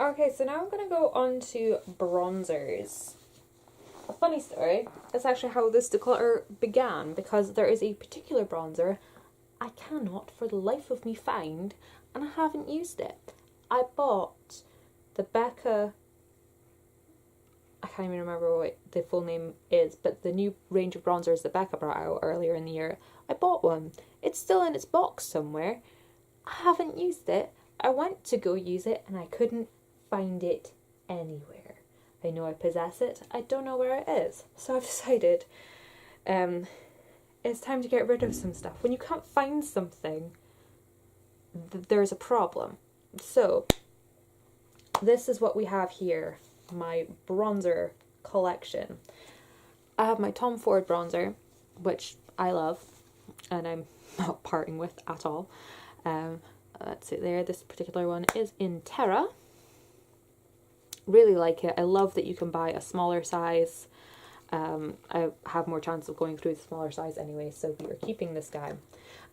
Okay, so now I'm going to go on to bronzers. A funny story. It's actually how this declutter began, because there is a particular bronzer I cannot for the life of me find, and I haven't used it. I bought the Becca, I can't even remember what the full name is, but the new range of bronzers that Becca brought out earlier in the year. I bought one. It's still in its box somewhere. I haven't used it. I went to go use it and I couldn't find it anywhere. I know I possess it. I don't know where it is. So I've decided it's time to get rid of some stuff. When you can't find something, there's a problem. So this is what we have here. My bronzer collection. I have my Tom Ford bronzer, which I love and I'm not parting with at all. That's it there. This particular one is in Terra. Really like it. I love that you can buy a smaller size. I have more chance of going through the smaller size anyway, so we are keeping this guy.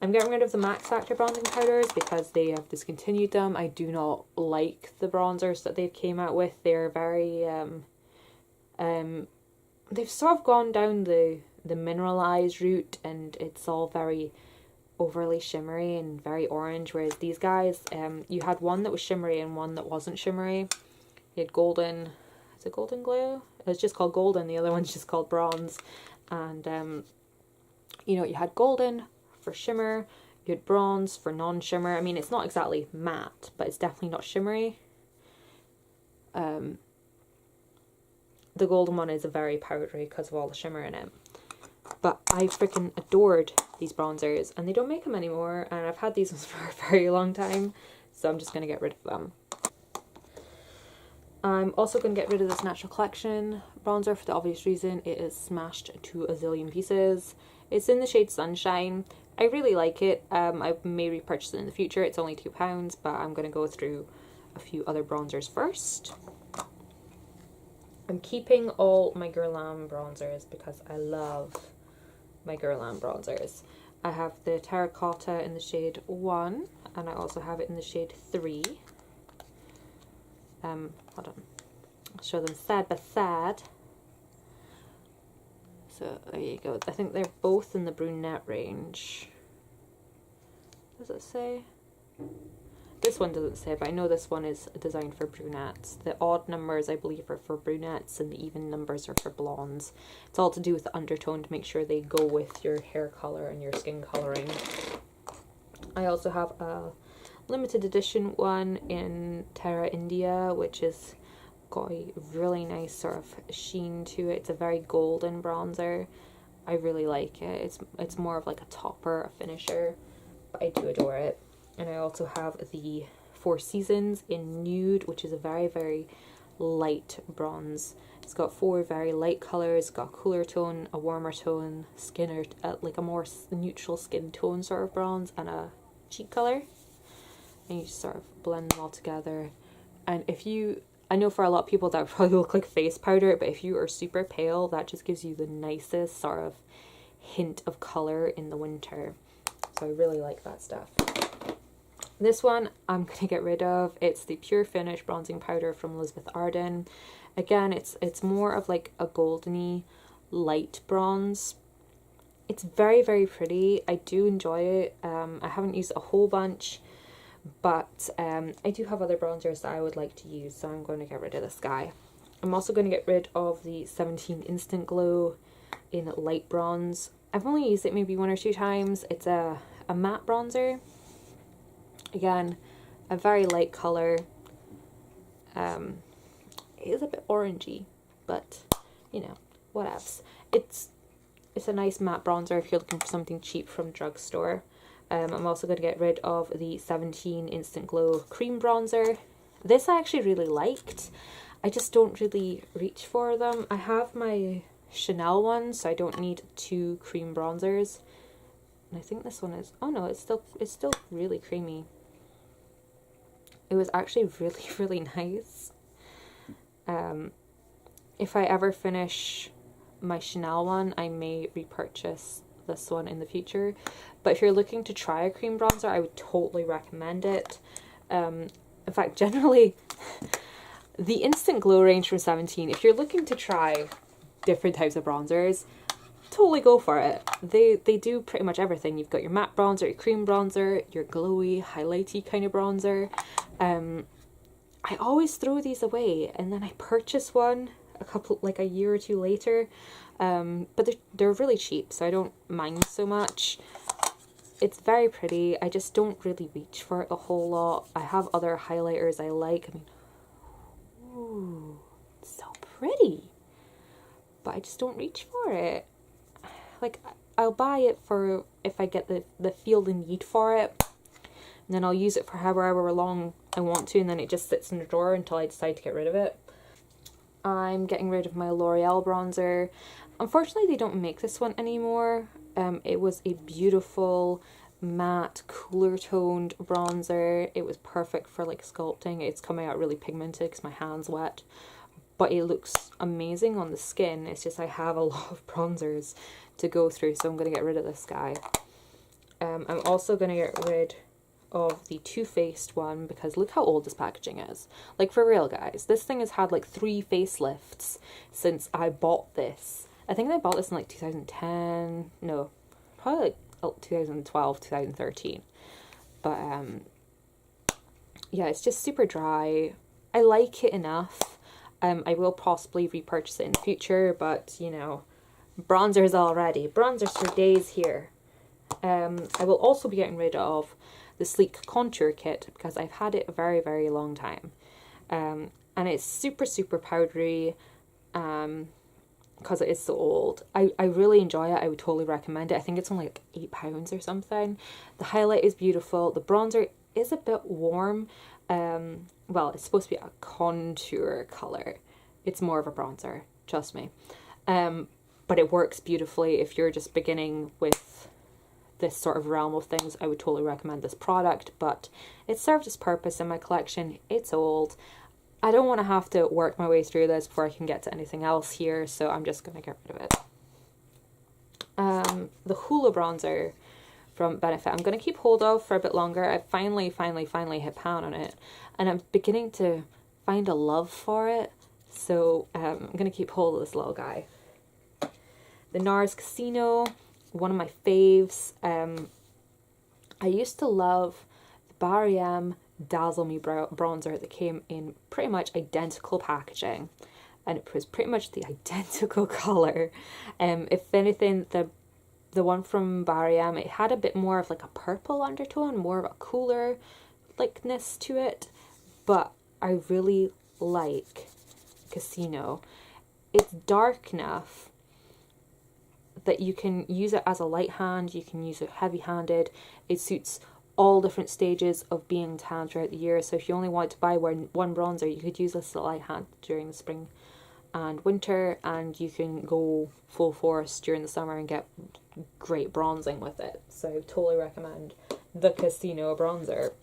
I'm getting rid of the Max Factor bronzing powders because they have discontinued them. I do not like the bronzers that they've came out with. They're very, they've sort of gone down the mineralized route, and it's all very overly shimmery and very orange, whereas these guys, you had one that was shimmery and one that wasn't shimmery. You had golden, is it golden glow? It's just called golden, the other one's just called bronze. And, you had golden for shimmer, you had bronze for non-shimmer. I mean, it's not exactly matte, but it's definitely not shimmery. The golden one is a very powdery because of all the shimmer in it. But I freaking adored these bronzers, and they don't make them anymore, and I've had these ones for a very long time, so I'm just going to get rid of them. I'm also going to get rid of this Natural Collection bronzer for the obvious reason. It is smashed to a zillion pieces. It's in the shade Sunshine. I really like it. I may repurchase it in the future. It's only £2, but I'm going to go through a few other bronzers first. I'm keeping all my Guerlain bronzers because I love my Guerlain bronzers. I have the Terracotta in the shade 1, and I also have it in the shade 3. Hold on. I'll show them side by side. So there you go. I think they're both in the brunette range. Does it say? This one doesn't say, but I know this one is designed for brunettes. The odd numbers, I believe, are for brunettes, and the even numbers are for blondes. It's all to do with the undertone to make sure they go with your hair color and your skin coloring. I also have a limited edition one in Terra India, which is got a really nice sort of sheen to it. It's a very golden bronzer. I really like it. It's more of like a topper, a finisher, but I do adore it. And I also have the Four Seasons in Nude, which is a very, very light bronze. It's got 4 very light colours. It's got a cooler tone, a warmer tone, skinner, like a more neutral skin tone sort of bronze, and a cheek colour. And you just sort of blend them all together. And I know for a lot of people that would probably look like face powder, but if you are super pale, that just gives you the nicest sort of hint of colour in the winter. So I really like that stuff. This one I'm going to get rid of. It's the Pure Finish bronzing powder from Elizabeth Arden. Again, it's more of like a goldeny light bronze. It's very, very pretty. I do enjoy it. I haven't used a whole bunch, but I do have other bronzers that I would like to use, so I'm going to get rid of this guy. I'm also going to get rid of the 17 Instant Glow in light bronze. I've only used it maybe 1 or 2 times. It's a matte bronzer. Again, a very light colour. It is a bit orangey, but whatevs. It's a nice matte bronzer if you're looking for something cheap from drugstore. I'm also going to get rid of the 17 Instant Glow cream bronzer. This I actually really liked. I just don't really reach for them. I have my Chanel one, so I don't need 2 cream bronzers. And I think this one is, oh no, it's still really creamy. It was actually really, really nice. If I ever finish my Chanel one, I may repurchase this one in the future. But if you're looking to try a cream bronzer, I would totally recommend it. In fact, generally, The Instant Glow range from 17, if you're looking to try different types of bronzers, totally go for it. They do pretty much everything. You've got your matte bronzer, your cream bronzer, your glowy, highlighty kind of bronzer. I always throw these away, and then I purchase one like a year or two later. But they're really cheap, so I don't mind so much. It's very pretty. I just don't really reach for it a whole lot. I have other highlighters I like. I mean, ooh, it's so pretty. But I just don't reach for it. Like, I'll buy it for if I get the feel the need for it. And then I'll use it for however long I want to, and then it just sits in the drawer until I decide to get rid of it. I'm getting rid of my L'Oreal bronzer. Unfortunately, they don't make this one anymore. It was a beautiful matte, cooler toned bronzer. It was perfect for like sculpting. It's coming out really pigmented because my hand's wet, but it looks amazing on the skin. It's just I have a lot of bronzers to go through, so I'm going to get rid of this guy. I'm also going to get rid of the Too Faced one because look how old this packaging is. Like, for real, guys, this thing has had like 3 facelifts since I bought this. I think I bought this in like 2010, no, probably like 2012, 2013. But yeah, it's just super dry. I like it enough. I will possibly repurchase it in the future, but you know, bronzers already. Bronzers for days here. I will also be getting rid of the Sleek Contour Kit because I've had it a very, very long time. And it's super, super powdery. Because it is so old. I really enjoy it. I would totally recommend it. I think it's only like £8 or something. The highlight is beautiful. The bronzer is a bit warm. Well, it's supposed to be a contour colour. It's more of a bronzer, trust me. But it works beautifully if you're just beginning with this sort of realm of things. I would totally recommend this product, but it served its purpose in my collection. It's old. I don't want to have to work my way through this before I can get to anything else here, so I'm just going to get rid of it. The Hoola bronzer from Benefit, I'm going to keep hold of for a bit longer. I finally hit pan on it, and I'm beginning to find a love for it, so I'm going to keep hold of this little guy. The NARS Casino, one of my faves. I used to love the Barry M Dazzle Me bronzer that came in pretty much identical packaging, and it was pretty much the identical colour. If anything, the one from Barry M, it had a bit more of like a purple undertone, more of a cooler likeness to it, but I really like Casino. It's dark enough that you can use it as a light hand, you can use it heavy-handed. It suits all different stages of being tan throughout the year. So if you only want to buy one bronzer, you could use this as a light hand during the spring and winter, and you can go full force during the summer and get great bronzing with it. So I totally recommend the Casino bronzer.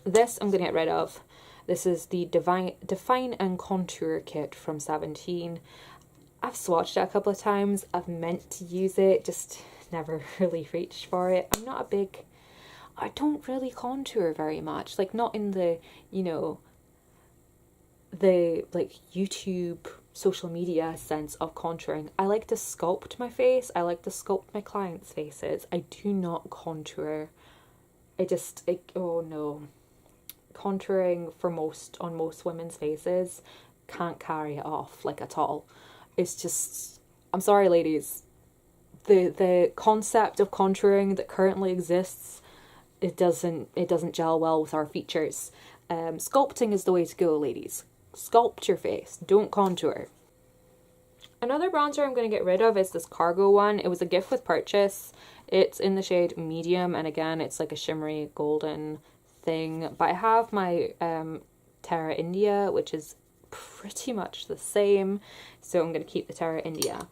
This I'm going to get rid of. This is the Define and Contour Kit from 17. I've swatched it a couple of times. I've meant to use it, just never really reached for it. I don't really contour very much, like not in the, you know, the like YouTube social media sense of contouring. I like to sculpt my face. I like to sculpt my clients' faces. I do not contour. Oh no. Contouring on most women's faces can't carry it off like at all. It's just, I'm sorry ladies, the concept of contouring that currently exists, it doesn't gel well with our features. Sculpting is the way to go, ladies. Sculpt your face, don't contour. Another bronzer I'm going to get rid of is this Cargo one. It was a gift with purchase. It's in the shade medium, and again, it's like a shimmery golden thing. But I have my Terra India, which is pretty much the same, so I'm going to keep the Terra India.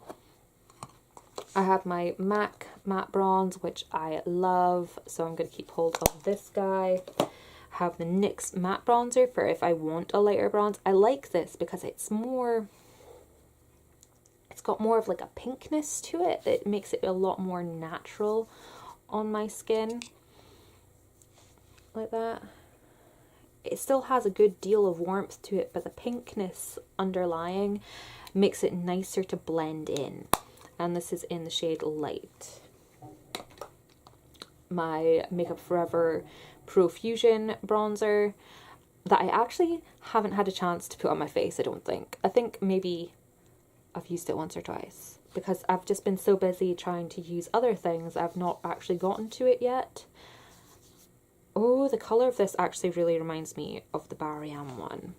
I have my MAC matte bronze, which I love, so I'm going to keep hold of this guy. I have the NYX matte bronzer for if I want a lighter bronze. I like this because it's got more of like a pinkness to it. It makes it a lot more natural on my skin, like that. it still has a good deal of warmth to it, but the pinkness underlying makes it nicer to blend in. And this is in the shade Light. My Makeup Forever Pro Fusion bronzer that I actually haven't had a chance to put on my face, I don't think. I think maybe I've used it once or twice because I've just been so busy trying to use other things, I've not actually gotten to it yet. Oh, the colour of this actually really reminds me of the Barry one.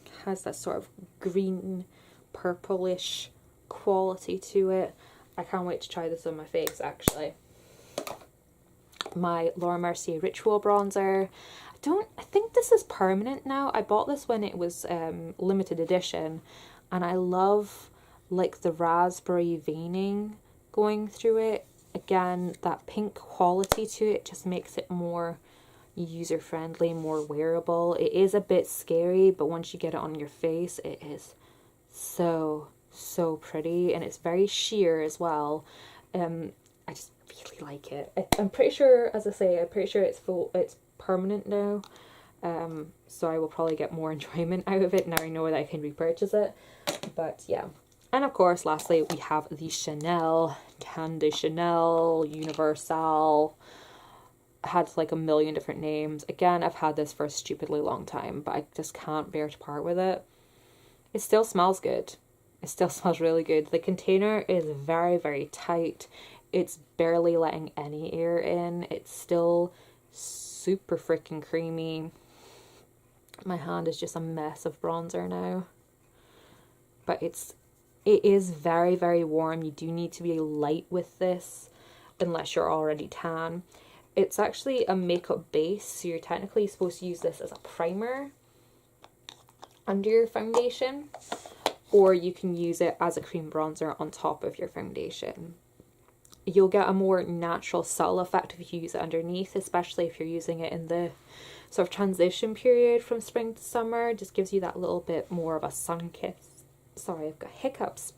It has that sort of green, purplish quality to it. I can't wait to try this on my face, actually. My Laura Mercier Ritual bronzer. I think this is permanent now. I bought this when it was limited edition, and I love like the raspberry veining going through it. Again, that pink quality to it just makes it more user-friendly, more wearable. It is a bit scary, but once you get it on your face, it is so pretty, and it's very sheer as well. I just really like it. I'm pretty sure, as I say, I'm pretty sure it's permanent now, so I will probably get more enjoyment out of it now I know that I can repurchase it. But yeah, and of course lastly we have the Chanel Candy Chanel Universal. Had like a million different names. Again, I've had this for a stupidly long time, but I just can't bear to part with it. It still smells good. It still smells really good. The container is very tight. It's barely letting any air in. It's still super freaking creamy. My hand is just a mess of bronzer now. But it is very warm. You do need to be light with this unless you're already tan. It's actually a makeup base, so you're technically supposed to use this as a primer under your foundation, or you can use it as a cream bronzer on top of your foundation. You'll get a more natural subtle effect if you use it underneath, especially if you're using it in the sort of transition period from spring to summer. It just gives you that little bit more of a sun-kissed, sorry, I've got hiccups.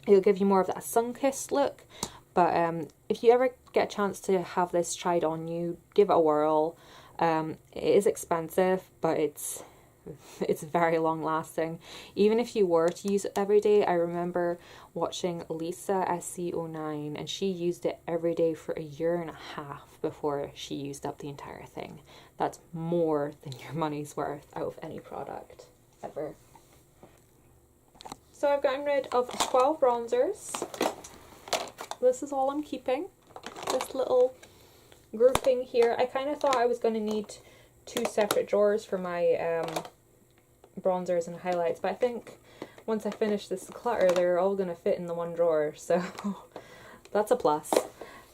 It'll give you more of that sun-kissed look. But if you ever get a chance to have this tried on you, give it a whirl. It is expensive, but it's very long lasting. Even if you were to use it every day, I remember watching Lisa SC09 and she used it every day for a year and a half before she used up the entire thing. That's more than your money's worth out of any product ever. So I've gotten rid of 12 bronzers. This is all I'm keeping. This little grouping here. I kind of thought I was going to need 2 separate drawers for my bronzers and highlights, but I think once I finish this declutter, they're all going to fit in the one drawer, so that's a plus.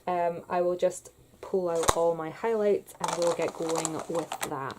I will just pull out all my highlights and we'll get going with that.